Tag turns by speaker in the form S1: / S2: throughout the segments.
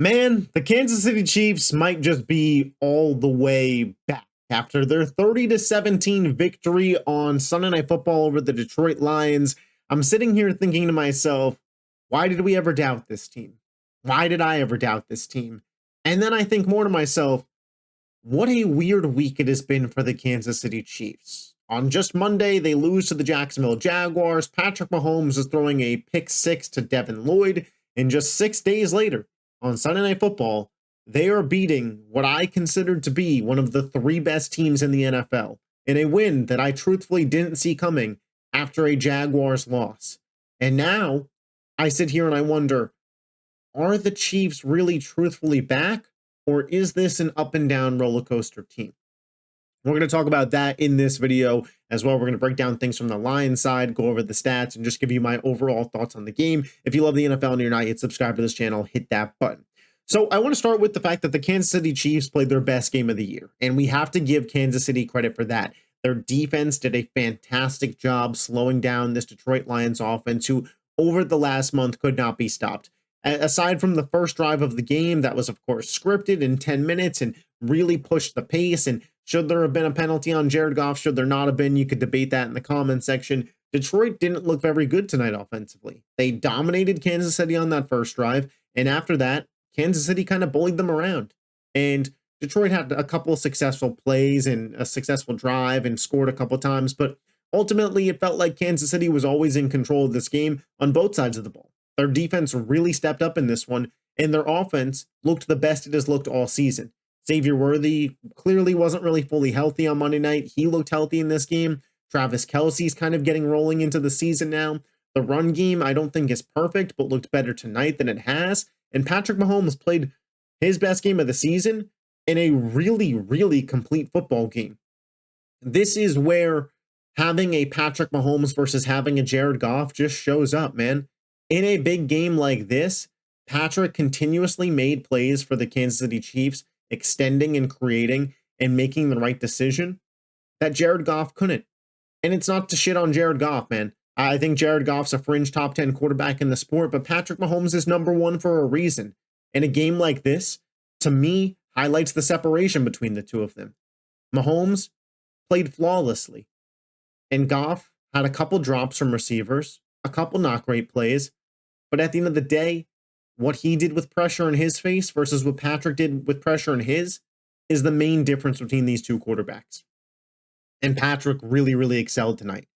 S1: Man, the Kansas City Chiefs might just be all the way back after their 30-17 victory on Sunday Night Football over the Detroit Lions. I'm sitting here thinking to myself, why did we ever doubt this team? Why did I ever doubt this team? And then I think more to myself, what a weird week it has been for the Kansas City Chiefs. On just Monday, they lose to the Jacksonville Jaguars. Patrick Mahomes is throwing a pick six to Devin Lloyd. And just 6 days later, on Sunday Night Football, they are beating what I considered to be one of the three best teams in the NFL in a win that I truthfully didn't see coming after a Jaguars loss. And now I sit here and I wonder, are the Chiefs really truthfully back, or is this an up and down roller coaster team? We're going to talk about that in this video as well. We're going to break down things from the Lions side, go over the stats, and just give you my overall thoughts on the game. If you love the NFL and you're not yet subscribed to this channel, hit that button. So I want to start with the fact that the Kansas City Chiefs played their best game of the year, and we have to give Kansas City credit for that. Their defense did a fantastic job slowing down this Detroit Lions offense, who over the last month could not be stopped. Aside from the first drive of the game, that was, of course, scripted in 10 minutes and really pushed the pace. And should there have been a penalty on Jared Goff? Should there not have been? You could debate that in the comment section. Detroit didn't look very good tonight offensively. They dominated Kansas City on that first drive. And after that, Kansas City kind of bullied them around. And Detroit had a couple of successful plays and a successful drive and scored a couple of times. But ultimately, it felt like Kansas City was always in control of this game on both sides of the ball. Their defense really stepped up in this one, and their offense looked the best it has looked all season. Xavier Worthy clearly wasn't really fully healthy on Monday night. He looked healthy in this game. Travis Kelce's kind of getting rolling into the season now. The run game, I don't think is perfect, but looked better tonight than it has. And Patrick Mahomes played his best game of the season in a really, really complete football game. This is where having a Patrick Mahomes versus having a Jared Goff just shows up, man. In a big game like this, Patrick continuously made plays for the Kansas City Chiefs, extending and creating and making the right decision that Jared Goff couldn't. And it's not to shit on Jared Goff, man. I think Jared Goff's a fringe top 10 quarterback in the sport, but Patrick Mahomes is number one for a reason. And a game like this, to me, highlights the separation between the two of them. Mahomes played flawlessly, and Goff had a couple drops from receivers, a couple not great plays. But at the end of the day, what he did with pressure in his face versus what Patrick did with pressure in his is the main difference between these two quarterbacks. And Patrick really, really excelled tonight.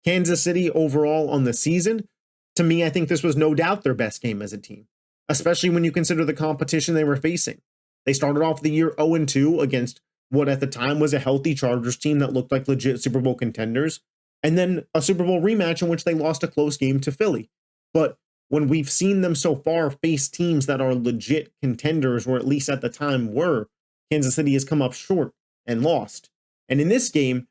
S1: Kansas City overall on the season, to me, I think this was no doubt their best game as a team, especially when you consider the competition they were facing. They started off the year 0-2 against what at the time was a healthy Chargers team that looked like legit Super Bowl contenders, and then a Super Bowl rematch in which they lost a close game to Philly. But when we've seen them so far face teams that are legit contenders, or at least at the time were, Kansas City has come up short and lost. And in this game,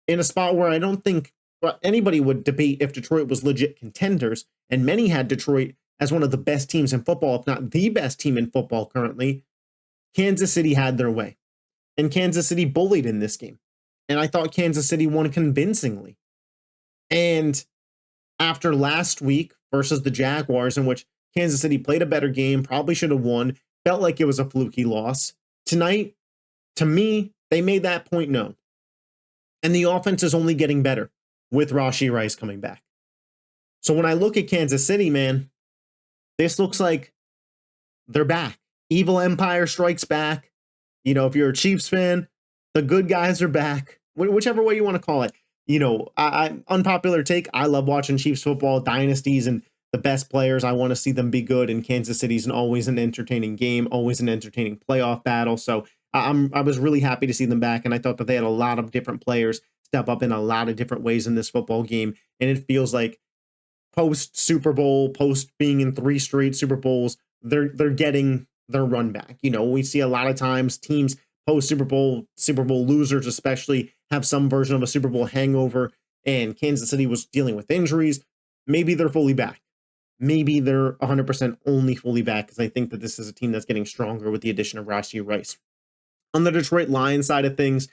S1: in a spot where I don't think anybody would debate if Detroit was legit contenders, and many had Detroit as one of the best teams in football, if not the best team in football currently, Kansas City had their way. And Kansas City bullied in this game. And I thought Kansas City won convincingly. And after last week versus the Jaguars, in which Kansas City played a better game, probably should have won, felt like it was a fluky loss. Tonight, to me, they made that point known. And the offense is only getting better with Rashee Rice coming back. So when I look at Kansas City, man, this looks like they're back. Evil Empire strikes back. You know, if you're a Chiefs fan, the good guys are back. Whichever way you want to call it. You know, I unpopular take, I love watching Chiefs football, dynasties, and the best players. I want to see them be good, and Kansas City's always an entertaining game, always an entertaining playoff battle. So I was really happy to see them back, and I thought that they had a lot of different players step up in a lot of different ways in this football game, and it feels like post-Super Bowl, post being in 3 straight Super Bowls, they're getting their run back. You know, we see a lot of times teams post-Super Bowl losers especially, have some version of a Super Bowl hangover, and Kansas City was dealing with injuries. Maybe they're fully back. Maybe they're 100% only fully back, because I think that this is a team that's getting stronger with the addition of Rashee Rice. On the Detroit Lions side of things,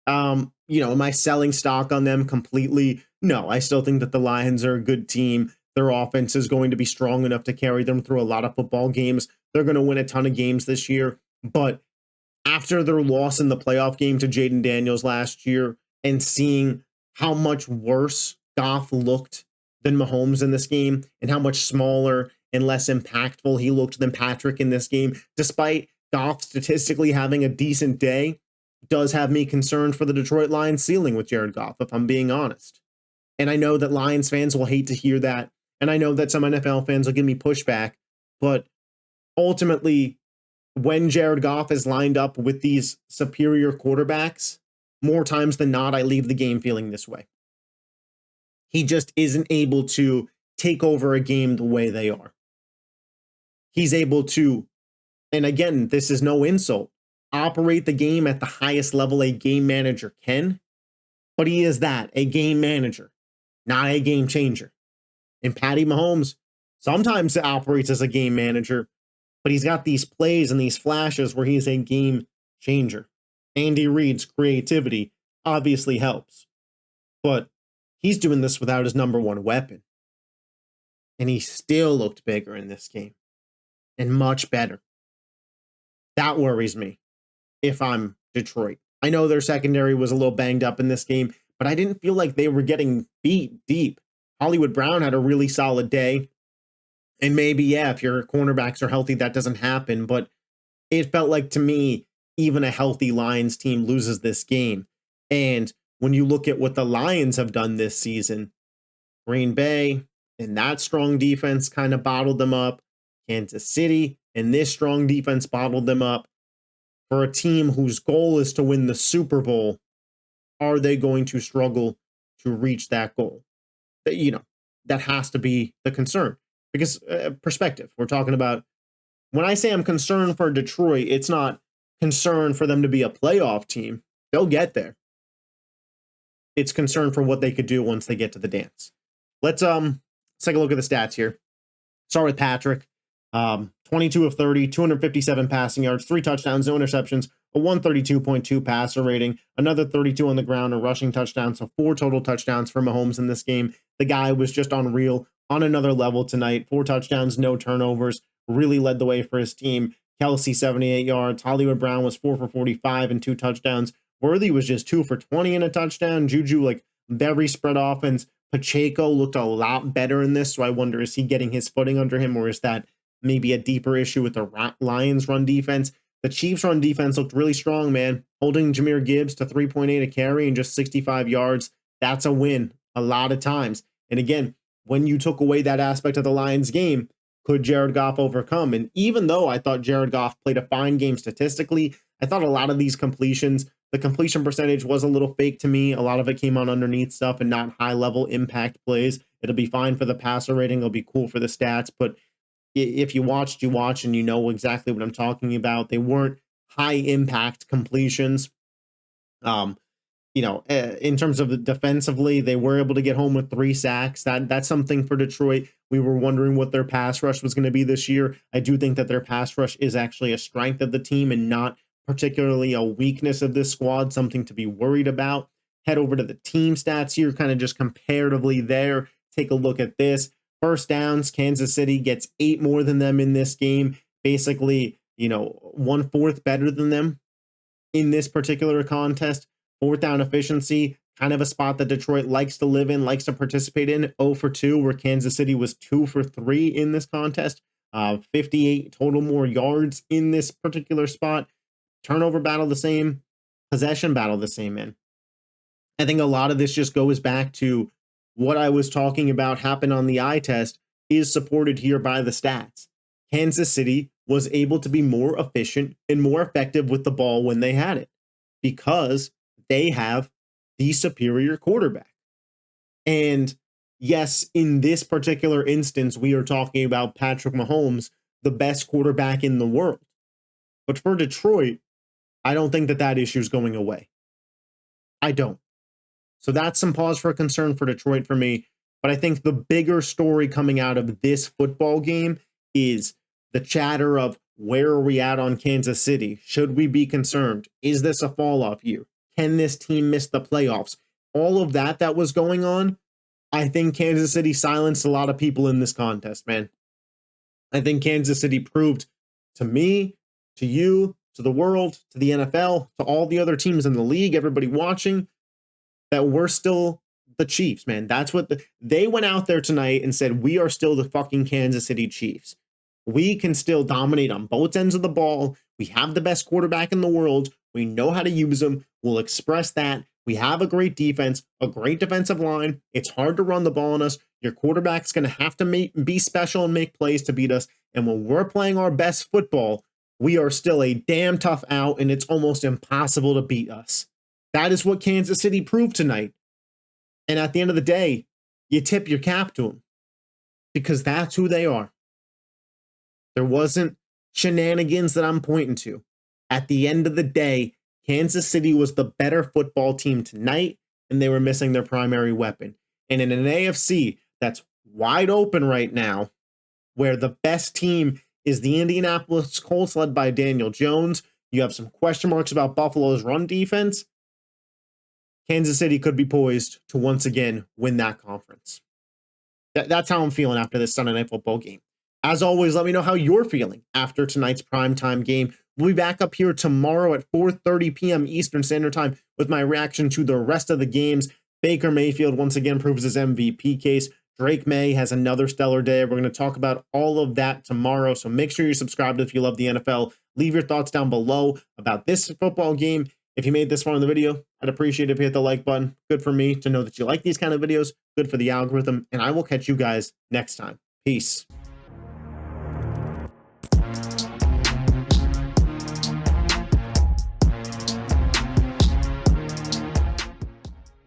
S1: you know, am I selling stock on them completely? No, I still think that the Lions are a good team. Their offense is going to be strong enough to carry them through a lot of football games. they're going to win a ton of games this year. But after their loss in the playoff game to Jaden Daniels last year and seeing how much worse Goff looked than Mahomes in this game and how much smaller and less impactful he looked than Patrick in this game, despite Goff statistically having a decent day, does have me concerned for the Detroit Lions ceiling with Jared Goff, if I'm being honest. And I know that Lions fans will hate to hear that. And I know that some NFL fans will give me pushback. But ultimately, when Jared Goff is lined up with these superior quarterbacks, more times than not, I leave the game feeling this way. He just isn't able to take over a game the way they are. He's able to, and again, this is no insult, operate the game at the highest level a game manager can, but he is that, a game manager, not a game changer. And Patty Mahomes sometimes operates as a game manager, but he's got these plays and these flashes where he's a game changer. Andy Reid's creativity obviously helps, but he's doing this without his number one weapon. And he still looked bigger in this game and much better. That worries me if I'm Detroit. I know their secondary was a little banged up in this game, but I didn't feel like they were getting beat deep. Hollywood Brown had a really solid day. And maybe, yeah, if your cornerbacks are healthy, that doesn't happen. But it felt like, to me, even a healthy Lions team loses this game. And when you look at what the Lions have done this season, Green Bay and that strong defense kind of bottled them up. Kansas City and this strong defense bottled them up. For a team whose goal is to win the Super Bowl, are they going to struggle to reach that goal? That has to be the concern. Because perspective, we're talking about, when I say I'm concerned for Detroit, it's not concern for them to be a playoff team. They'll get there. It's concern for what they could do once they get to the dance. Let's take a look at the stats here. Start with Patrick. 22 of 30, 257 passing yards, 3 touchdowns, no interceptions, a 132.2 passer rating, another 32 on the ground, a rushing touchdown, so 4 total touchdowns for Mahomes in this game. The guy was just unreal, on another level tonight. 4 touchdowns, no turnovers, really led the way for his team. Kelsey, 78 yards. Hollywood Brown was 4 for 45 and 2 touchdowns. Worthy was just 2 for 20 and a touchdown. Juju, very spread offense. Pacheco looked a lot better in this, so I wonder, is he getting his footing under him, or is that maybe a deeper issue with the Lions run defense? The Chiefs run defense looked really strong, man. Holding Jahmyr Gibbs to 3.8 a carry and just 65 yards. That's a win a lot of times. And again, when you took away that aspect of the Lions game, could Jared Goff overcome? And even though I thought Jared Goff played a fine game statistically, I thought a lot of these completions, the completion percentage was a little fake to me. A lot of it came on underneath stuff and not high-level impact plays. It'll be fine for the passer rating. It'll be cool for the stats. But if you watched, you watch, and you know exactly what I'm talking about. They weren't high-impact completions. In terms of the defensively, they were able to get home with 3 sacks. That's something for Detroit. We were wondering what their pass rush was going to be this year. I do think that their pass rush is actually a strength of the team and not particularly a weakness of this squad, something to be worried about. Head over to the team stats here, kind of just comparatively there. Take a look at this. First downs, Kansas City gets 8 more than them in this game. Basically, 1/4 better than them in this particular contest. 4th down efficiency, kind of a spot that Detroit likes to live in, likes to participate in. 0 for 2, where Kansas City was 2 for 3 in this contest. 58 total more yards in this particular spot. Turnover battle the same. Possession battle the same, man. I think a lot of this just goes back to what I was talking about happened on the eye test is supported here by the stats. Kansas City was able to be more efficient and more effective with the ball when they had it because they have the superior quarterback. And yes, in this particular instance, we are talking about Patrick Mahomes, the best quarterback in the world. But for Detroit, I don't think that issue is going away. I don't. So that's some pause for concern for Detroit for me. But I think the bigger story coming out of this football game is the chatter of, where are we at on Kansas City? Should we be concerned? Is this a fall-off year? Can this team miss the playoffs? All of that was going on, I think Kansas City silenced a lot of people in this contest, man. I think Kansas City proved to me, to you, to the world, to the NFL, to all the other teams in the league, everybody watching, that we're still the Chiefs, man. That's what they went out there tonight and said, we are still the fucking Kansas City Chiefs. We can still dominate on both ends of the ball. We have the best quarterback in the world. We know how to use him. We'll express that. We have a great defense, a great defensive line. It's hard to run the ball on us. Your quarterback's going to have to be special and make plays to beat us. And when we're playing our best football, we are still a damn tough out, and it's almost impossible to beat us. That is what Kansas City proved tonight. And at the end of the day, you tip your cap to them because that's who they are. There wasn't shenanigans that I'm pointing to. At the end of the day, Kansas City was the better football team tonight, and they were missing their primary weapon. And in an AFC that's wide open right now, where the best team is the Indianapolis Colts led by Daniel Jones, you have some question marks about Buffalo's run defense. Kansas City could be poised to once again win that conference. That's how I'm feeling after this Sunday Night Football game. As always, let me know how you're feeling after tonight's primetime game. We'll be back up here tomorrow at 4:30 p.m. Eastern Standard Time with my reaction to the rest of the games. Baker Mayfield once again proves his MVP case. Drake May has another stellar day. We're going to talk about all of that tomorrow, so make sure you're subscribed if you love the NFL. Leave your thoughts down below about this football game. If you made this far in the video, I'd appreciate it if you hit the like button. Good for me to know that you like these kind of videos. Good for the algorithm. And I will catch you guys next time. Peace.